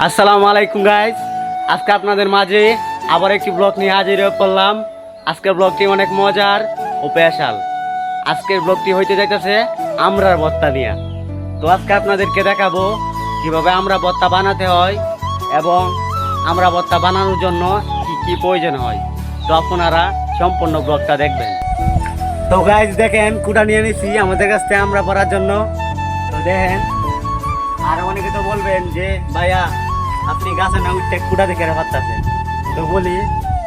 আসসালামু আলাইকুম গাইস, আজকে আপনাদের মাঝে আবার একটি ব্লগ নিয়ে হাজির করলাম। আজকের ব্লগটি অনেক মজার ও স্পেশাল। আজকের ব্লগটি হইতে যাইতেছে আমরার ভর্তা নিয়ে। তো আজকে আপনাদেরকে দেখাবো কিভাবে আমরা ভর্তা বানাতে হয় এবং আমরা ভর্তা বানানোর জন্য কি কি প্রয়োজন হয়। তো আপনারা সম্পূর্ণ ব্লগটা দেখবেন। তো গাইস দেখেন, কুটা নিয়ে নিছি আমাদের কাছ থেকে আমরা পড়ার জন্য। তো দেখেন, আর অনেকে তো বলবেন যে ভাইয়া আপনি গাছে না উঠতে কুটা দেখে পারতেছেন। তো বলি,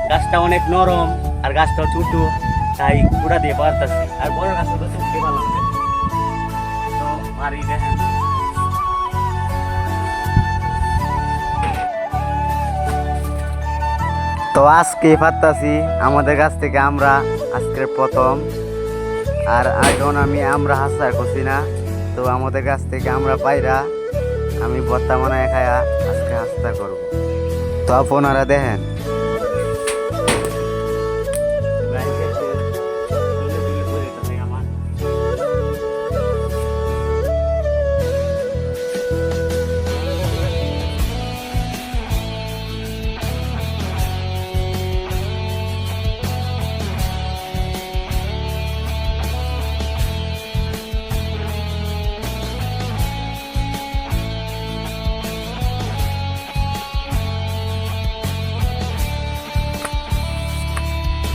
গাছটা অনেক নরম আর গাছটা ছোট, তাই কুড়া দিয়ে পারতেছি। আর বড় গাছ তো চুপকে পারলাম। তো মারি দেখেন। তো আজকে পারতাছি আমাদের কাছ থেকে আমরা আজকের প্রথম। আর এখন আমরা হাসা করছি না। তো আমাদের কাছ থেকে আমরা পাইরা আমি ভর্তা বানায় খায়া আজকে হাসতা করব। তো আপনারা দেখেন।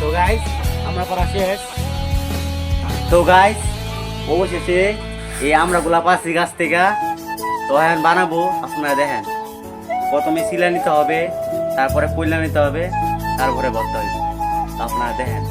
তো গাইস, আমরা পড়া শেষ। তো গাইস, অবশেষে এই আমরাগুলা পাচ্ছি গাছ থেকে। তো এখন বানাবো, আপনারা দেখেন। প্রথমে শিলা নিতে হবে, তারপরে কয়লা নিতে হবে, তারপরে ভর্তা হইবে। তো আপনারা দেখেন।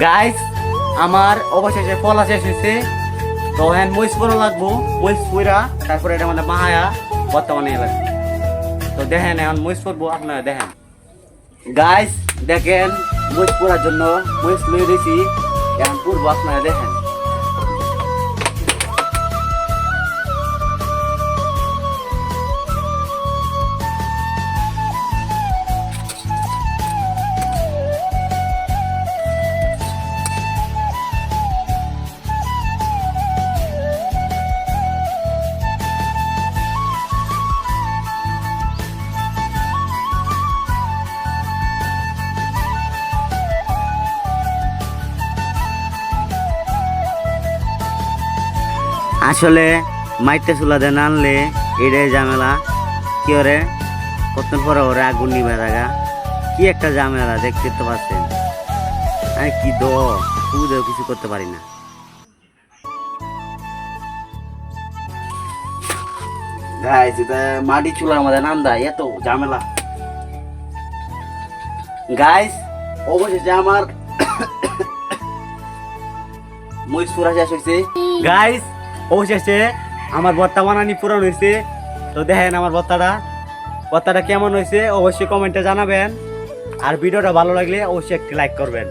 গাইস, আমার অবশেষে ফলা শেষ হয়েছে। তো হ্যাঁ, মরিচ পরা লাগবো। মরিচ পরা তারপরে এটা মানে মাহায়া বর্তমানে লাগবে। তো দেখেন, এখন মরিচ পরবো, আপনারা দেখেন। গাইস দেখেন, মরিচ পরার জন্য মরিচ লয়ে দিয়েছি, এখন পরবো, আপনারা দেখেন। আসলে মাইটে চুলা দেন আনলে এটাই ঝামেলা। কি ওরে কতদিন পরে ওরে আগুন নিবে থাকা, কি একটা ঝামেলা দেখতে তো পাচ্ছেন। আমি কি পুদেও কিছু করতে পারি না। গাইস, এটা মাটি চুলার মধ্যে নান্দা, এত ঝামেলা। গাইস, অবশেষে আমার মরিচ পুরা শেষ হয়েছে। গাইস, অবশেষে আমার ভর্তা বানানি পুরান হয়েছে। তো দেখেন আমার ভর্তাটা কেমন হয়েছে অবশ্যই কমেন্টে জানাবেন। আর ভিডিওটা ভালো লাগলে অবশ্যই একটি লাইক করবেন।